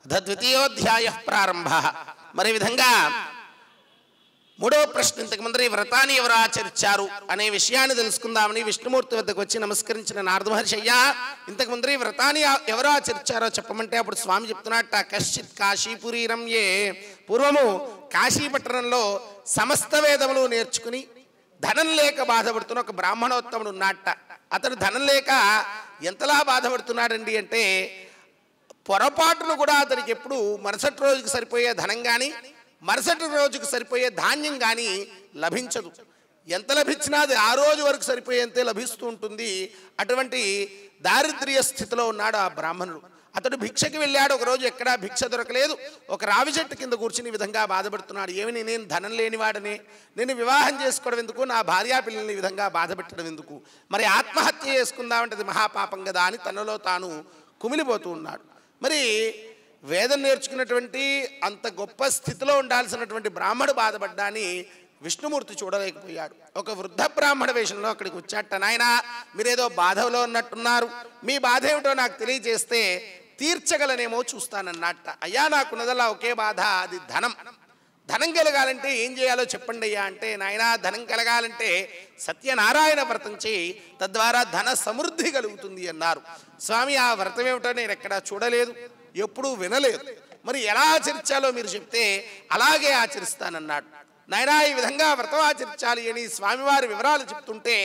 అథ ద్వితీయోధ్యాయ ప్రారంభ. మరి విధంగా మూడో ప్రశ్న, ఇంతకు ముందర ఈ వ్రతాన్ని ఎవరు ఆచరించారు అనే విషయాన్ని తెలుసుకుందామని విష్ణుమూర్తి వద్దకు వచ్చి నమస్కరించిన నారద మహర్షి, అయ్యా ఇంతకు ముందర ఈ వ్రతాన్ని ఎవరు ఆచరించారో చెప్పమంటే అప్పుడు స్వామి చెప్తున్నట్ట, కశ్చిత్ కాశీపురీ రమ్యే, పూర్వము కాశీపట్టణంలో సమస్త వేదములు నేర్చుకుని ధనం లేక బాధపడుతున్న ఒక బ్రాహ్మణోత్తముడు ఉన్నట్ట. అతడు ధనం లేక ఎంతలా బాధపడుతున్నాడండి అంటే, పొరపాటును కూడా అతనికి ఎప్పుడు మరుసటి రోజుకి సరిపోయే ధనం కానీ మరుసటి రోజుకు సరిపోయే ధాన్యం కానీ లభించదు. ఎంత లభించినా అది ఆ రోజు వరకు సరిపోయేంతే లభిస్తూ ఉంటుంది. అటువంటి దారిద్ర్య స్థితిలో ఉన్నాడు ఆ బ్రాహ్మణుడు. అతడు భిక్షకి వెళ్ళాడు. ఒకరోజు ఎక్కడా భిక్ష దొరకలేదు. ఒక రావి చెట్టు కింద కూర్చుని ఈ విధంగా బాధపడుతున్నాడు. ఏమని, నేను ధనం లేనివాడనే, నేను వివాహం చేసుకోవడం ఎందుకు, నా భార్యా పిల్లల్ని ఈ విధంగా బాధపెట్టడం ఎందుకు, మరి ఆత్మహత్య చేసుకుందామంటే అది మహాపాపం కదా అని తనలో తాను కుమిలిపోతూ ఉన్నాడు. మరి వేదం నేర్చుకున్నటువంటి అంత గొప్ప స్థితిలో ఉండాల్సినటువంటి బ్రాహ్మడు బాధపడ్డాని విష్ణుమూర్తి చూడలేకపోయాడు. ఒక వృద్ధ బ్రాహ్మణ వేషంలో అక్కడికి వచ్చాట. నాయనా, మీరేదో బాధలో ఉన్నట్టున్నారు, మీ బాధ ఏమిటో నాకు తెలియజేస్తే తీర్చగలనేమో చూస్తానన్నట్ట. అయ్యా, నాకున్నదల్లా ఒకే బాధ, అది ధనం. ధనం కలగాలంటే ఏం చేయాలో చెప్పండి అయ్యా అంటే, నాయనా ధనం కలగాలంటే సత్యనారాయణ వ్రతం చేయి, తద్వారా ధన సమృద్ధి కలుగుతుంది అన్నారు. స్వామి, ఆ వ్రతం ఏమిటో నేను ఎక్కడా చూడలేదు, ఎప్పుడూ వినలేదు. మరి ఎలా ఆచరించాలో మీరు చెప్తే అలాగే ఆచరిస్తానన్నాడు. నాయనా, ఈ విధంగా వ్రతం ఆచరించాలి అని స్వామివారి వివరాలు చెప్తుంటే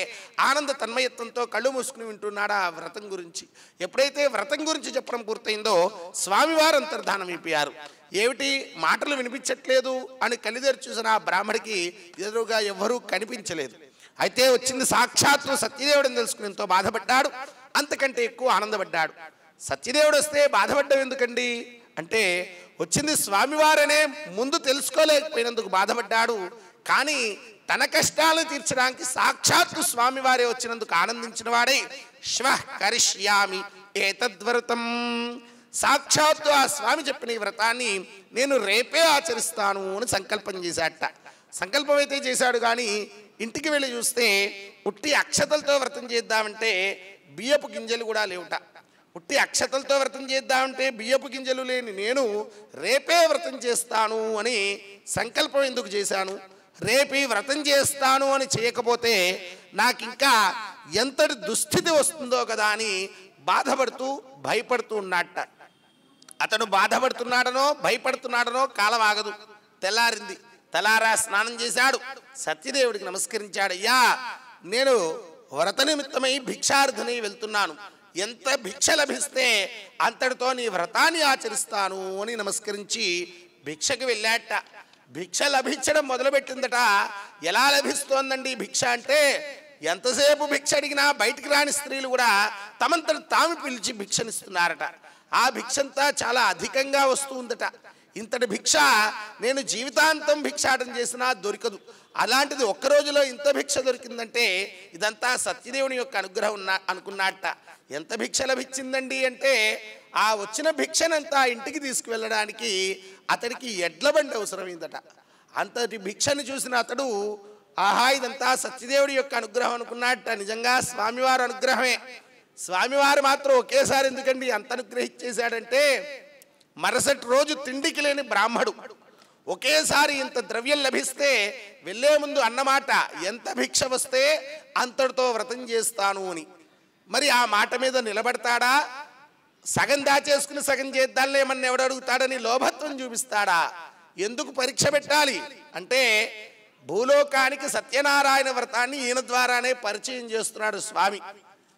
ఆనంద తన్మయత్వంతో కళ్ళు మూసుకుని వింటున్నాడు ఆ వ్రతం గురించి. ఎప్పుడైతే వ్రతం గురించి చెప్పడం పూర్తయిందో స్వామివారు అంతర్ధానం అయిపోయారు. ఏమిటి మాటలు వినిపించట్లేదు అని కళ్ళిదేరు చూసిన ఆ బ్రాహ్మడికి ఎదురుగా ఎవ్వరూ కనిపించలేదు. అయితే వచ్చింది సాక్షాత్తు సత్యదేవుడని తెలుసుకుని ఎంతో బాధపడ్డాడు. అంతకంటే ఎక్కువ ఆనందపడ్డాడు. సత్యదేవుడు వస్తే బాధపడ్డం ఎందుకండి అంటే, వచ్చింది స్వామివారనే ముందు తెలుసుకోలేకపోయినందుకు బాధపడ్డాడు. కానీ తన కష్టాలను తీర్చడానికి సాక్షాత్తు స్వామివారే వచ్చినందుకు ఆనందించిన వాడే శ్వః కరిష్యామి ఏతద్వ్రతం, సాక్షాత్తు ఆ స్వామి చెప్పిన ఈ వ్రతాన్ని నేను రేపే ఆచరిస్తాను అని సంకల్పం చేశాట. సంకల్పం అయితే చేశాడు, కానీ ఇంటికి వెళ్ళి చూస్తే ఉట్టి అక్షతలతో వ్రతం చేద్దామంటే బియ్యపు గింజలు కూడా లేవుట. ఉట్టి అక్షతలతో వ్రతం చేద్దామంటే బియ్యపు గింజలు లేని నేను రేపే వ్రతం చేస్తాను అని సంకల్పం ఎందుకు చేశాను, రేపు ఈ వ్రతం చేస్తాను అని చేయకపోతే నాకు ఇంకా ఎంతటి దుస్థితి వస్తుందో కదా అని బాధపడుతూ భయపడుతూ ఉన్నట్ట. అతడు బాధపడుతున్నాడనో భయపడుతున్నాడనో కాలం ఆగదు. తెల్లారింది. తెల్లారా స్నానం చేశాడు. సత్యదేవుడికి నమస్కరించాడు. అయ్యా, నేను వ్రత నిమిత్తమై భిక్షార్థనై వెళ్తున్నాను, ఎంత భిక్ష లభిస్తే అంతటితో నీ వ్రతాన్ని ఆచరిస్తాను అని నమస్కరించి భిక్షకి వెళ్ళాట. భిక్ష లభించడం మొదలుపెట్టిందట. ఎలా లభిస్తోందండి భిక్ష అంటే, ఎంతసేపు భిక్ష అడిగినా బయటికి రాని స్త్రీలు కూడా తమంతట తాము పిలిచి భిక్షనిస్తున్నారట. ఆ భిక్షంతా చాలా అధికంగా వస్తూ ఉందట. ఇంతటి భిక్ష నేను జీవితాంతం భిక్షాటం చేసినా దొరకదు. అలాంటిది ఒక్క రోజులో ఇంత భిక్ష దొరికిందంటే ఇదంతా సత్యదేవుని యొక్క అనుగ్రహం అనుకున్నట్ట. ఎంత భిక్ష లభించిందండి అంటే, ఆ వచ్చిన భిక్షనంతా ఇంటికి తీసుకువెళ్ళడానికి అతడికి ఎడ్ల బండి అవసరమైందట. అంతటి భిక్షను చూసిన అతడు, ఆహా, ఇదంతా సత్యదేవుడి యొక్క అనుగ్రహం అనుకున్నట్ట. నిజంగా స్వామివారి అనుగ్రహమే. స్వామివారు మాత్రం ఒకేసారి ఎందుకండి అంత అనుగ్రహించేశాడంటే, మరుసటి రోజు తిండికి లేని బ్రాహ్మడు ఒకేసారి ఇంత ద్రవ్యం లభిస్తే వెళ్ళే ముందు అన్నమాట, ఎంత భిక్ష వస్తే అంతటితో వ్రతం చేస్తాను అని. మరి ఆ మాట మీద నిలబడతాడా, సగం దాచేసుకుని సగం చేద్దాంలేమని ఎవడు అడుగుతాడని లోభత్వం చూపిస్తాడా? ఎందుకు పరీక్ష పెట్టాలి అంటే, భూలోకానికి సత్యనారాయణ వ్రతాన్ని ఈయన ద్వారానే పరిచయం చేస్తున్నాడు స్వామి.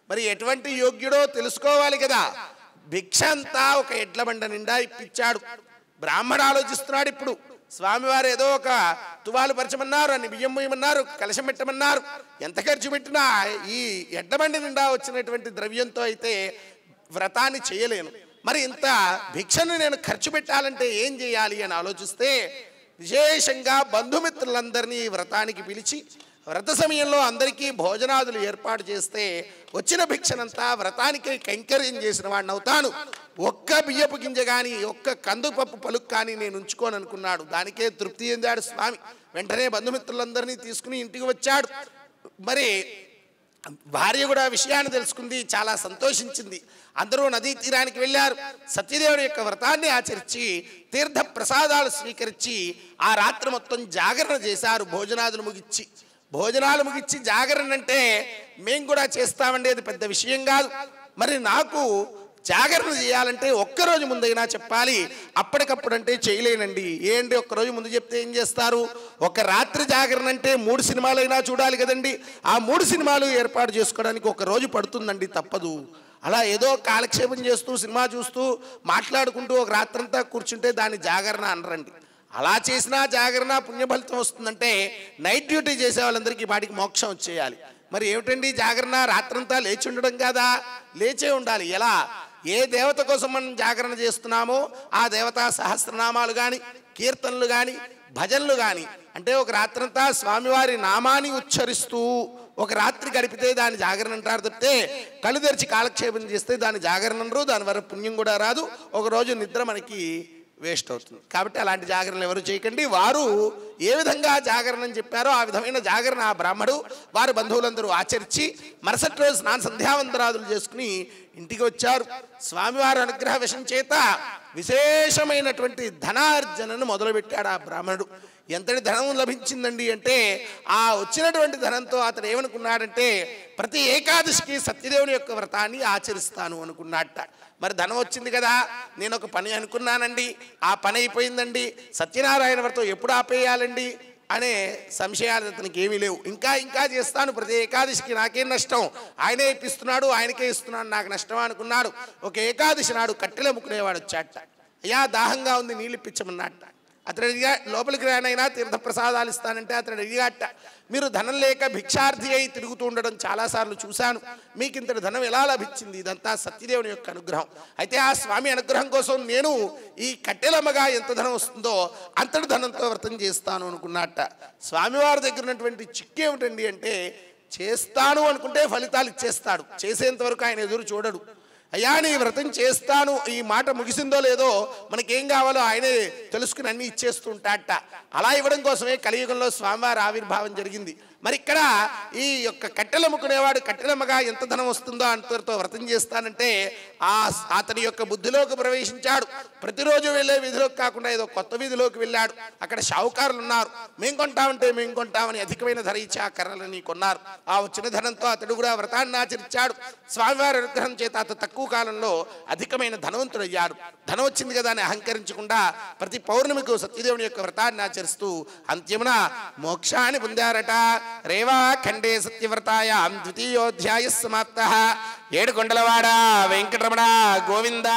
మరి ఎటువంటి యోగ్యుడో తెలుసుకోవాలి కదా. భిక్ష అంతా ఒక ఎడ్ల బండ నిండా ఇప్పించాడు. బ్రాహ్మణ ఆలోచిస్తున్నాడు. ఇప్పుడు స్వామివారు ఏదో ఒక తువాలు పరచమన్నారు, అన్ని బియ్యం పోయమన్నారు, కలశం పెట్టమన్నారు. ఎంత ఖర్చు పెట్టినా ఈ ఎడ్ల బండి నిండా వచ్చినటువంటి ద్రవ్యంతో అయితే వ్రతాన్ని చేయలేను. మరి ఇంత భిక్షను నేను ఖర్చు పెట్టాలంటే ఏం చేయాలి అని ఆలోచిస్తే, విశేషంగా బంధుమిత్రులందరినీ వ్రతానికి పిలిచి వ్రత సమయంలో అందరికీ భోజనాదులు ఏర్పాటు చేస్తే వచ్చిన భిక్షనంతా వ్రతానికి కైంకర్యం చేసిన వాడిని అవుతాను. ఒక్క బియ్యపు గింజ కానీ ఒక్క కందుపప్పు పలుకు కానీ నేను ఉంచుకోను అనుకున్నాడు. దానికే తృప్తి చెందాడు స్వామి. వెంటనే బంధుమిత్రులందరినీ తీసుకుని ఇంటికి వచ్చాడు. మరి భార్య కూడా విషయాన్ని తెలుసుకుంది, చాలా సంతోషించింది. అందరూ నదీ తీరానికి వెళ్ళారు. సత్యదేవుని యొక్క వ్రతాన్ని ఆచరించి తీర్థ ప్రసాదాలు స్వీకరించి ఆ రాత్రి మొత్తం జాగరణ చేశారు. భోజనాలు ముగిచ్చి జాగరణ అంటే మేము కూడా చేస్తామండి, అది పెద్ద విషయం కాదు. మరి నాకు జాగరణ చేయాలంటే ఒక్కరోజు ముందైనా చెప్పాలి, అప్పటికప్పుడు అంటే చేయలేనండి. ఏంటి ఒక్కరోజు ముందు చెప్తే ఏం చేస్తారు? ఒక రాత్రి జాగరణ అంటే 3 సినిమాలైనా చూడాలి కదండి. ఆ 3 సినిమాలు ఏర్పాటు చేసుకోవడానికి ఒక రోజు పడుతుందండి, తప్పదు. అలా ఏదో కాలక్షేపం చేస్తూ సినిమా చూస్తూ మాట్లాడుకుంటూ ఒక రాత్రంతా కూర్చుంటే దాన్ని జాగరణ అనరండి. అలా చేసినా జాగరణ పుణ్యఫలితం వస్తుందంటే నైట్ డ్యూటీ చేసే వాళ్ళందరికీ వాటికి మోక్షం వచ్చేయాలి. మరి ఏమిటండి జాగరణ? రాత్రంతా లేచి ఉండడం కాదా? లేచే ఉండాలి. ఎలా? ఏ దేవత కోసం మనం జాగరణ చేస్తున్నామో ఆ దేవతా సహస్రనామాలు కానీ, కీర్తనలు కానీ, భజనలు కానీ, అంటే ఒక రాత్రంతా స్వామివారి నామాన్ని ఉచ్చరిస్తూ ఒక రాత్రి గడిపితే దాని జాగరణ అంటారు తప్పితే కళ్ళు తెరిచి కాలక్షేపం చేస్తే దాని జాగరణ అనరు. దానివల్ల పుణ్యం కూడా రాదు. ఒకరోజు నిద్ర మనకి వేస్ట్ అవుతుంది. కాబట్టి అలాంటి జాగరణలు ఎవరు చేయకండి. వారు ఏ విధంగా జాగరణం చెప్పారో ఆ విధమైన జాగరణ ఆ బ్రాహ్మడు వారి బంధువులందరూ ఆచరించి మరుసటి రోజు స్నాన సంధ్యావందనాదులు చేసుకుని ఇంటికి వచ్చారు. స్వామివారి అనుగ్రహ విషం చేత విశేషమైనటువంటి ధనార్జనను మొదలుపెట్టాడు ఆ బ్రాహ్మణుడు. ఎంతటి ధనం లభించిందండి అంటే ఆ వచ్చినటువంటి ధనంతో అతడు ఏమనుకున్నాడంటే ప్రతి ఏకాదశికి సత్యదేవుని యొక్క వ్రతాన్ని ఆచరిస్తాను అనుకున్నాడట. మరి ధనం వచ్చింది కదా, నేను ఒక పని అనుకున్నానండి, ఆ పని అయిపోయిందండి, సత్యనారాయణ వ్రతం ఎప్పుడు ఆపేయాలండి అనే సంశయాలు అతనికి ఏమీ లేవు. ఇంకా చేస్తాను, ప్రతి ఏకాదశికి నాకేం నష్టం, ఆయనే ఇప్పిస్తున్నాడు, ఆయనకే ఇస్తున్నాడు, నాకు నష్టం అనుకున్నాడు. ఒక ఏకాదశి నాడు కట్టెలు అమ్ముకునేవాడు వచ్చాట. అయ్యా దాహంగా ఉంది, నీళ్ళు ఇప్పించమన్నట్ట. అతడు అడిగా లోపలికి రానైనా తీర్థప్రసాదాలు ఇస్తానంటే అతడు అడిగాట. మీరు ధనం లేక భిక్షార్థి అయి తిరుగుతూ ఉండడం చాలాసార్లు చూశాను, మీకు ఇంతటి ధనం ఎలా లభించింది? ఇదంతా సత్యదేవుని యొక్క అనుగ్రహం. అయితే ఆ స్వామి అనుగ్రహం కోసం నేను ఈ కట్టెలమ్మగా ఎంత ధనం వస్తుందో అంతటి ధనంతో వ్రతం చేస్తాను అనుకున్నట్ట. స్వామివారి దగ్గర ఉన్నటువంటి చిక్కు ఏమిటండి అంటే చేస్తాను అనుకుంటే ఫలితాలు ఇచ్చేస్తాడు, చేసేంత వరకు ఆయన ఎదురు చూడడు. అయ్యా నీ వ్రతం చేస్తాను, ఈ మాట ముగిసిందో లేదో మనకేం కావాలో ఆయనే తెలుసుకుని అన్నీ ఇచ్చేస్తుంటాట. అలా ఇవ్వడం కోసమే కలియుగంలో స్వామివారి ఆవిర్భావం జరిగింది. మరి ఇక్కడ ఈ యొక్క కట్టెలమ్ముకునేవాడు కట్టెలమ్మగా ఎంత ధనం వస్తుందో అంతటితో వ్రతం చేస్తానంటే అతని యొక్క బుద్ధిలోకి ప్రవేశించాడు. ప్రతిరోజు వెళ్ళే వీధిలోకి కాకుండా ఏదో కొత్త వీధిలోకి వెళ్ళాడు. అక్కడ షావుకారులు ఉన్నారు. మేము కొంటామని అధికమైన ధర ఇచ్చి ఆ కర్రలని కొన్నారు. ఆ వచ్చిన ధనంతో అతడు కూడా వ్రతాన్ని ఆచరించాడు. స్వామివారి అనుగ్రహం చేత అతను తక్కువ కాలంలో అధికమైన ధనవంతుడయ్యాడు. ధనం వచ్చింది కదా అని అహంకరించకుండా ప్రతి పౌర్ణమికు సత్యదేవుని యొక్క వ్రతాన్ని ఆచరిస్తూ అంత్యమున మోక్షాన్ని పొందారట. రేవా ఖండే సత్యవ్రతాయాం ద్వితీయోధ్యాయ సమాప్తః. ఏడుకొండలవాడ వెంకటరమణ గోవింద.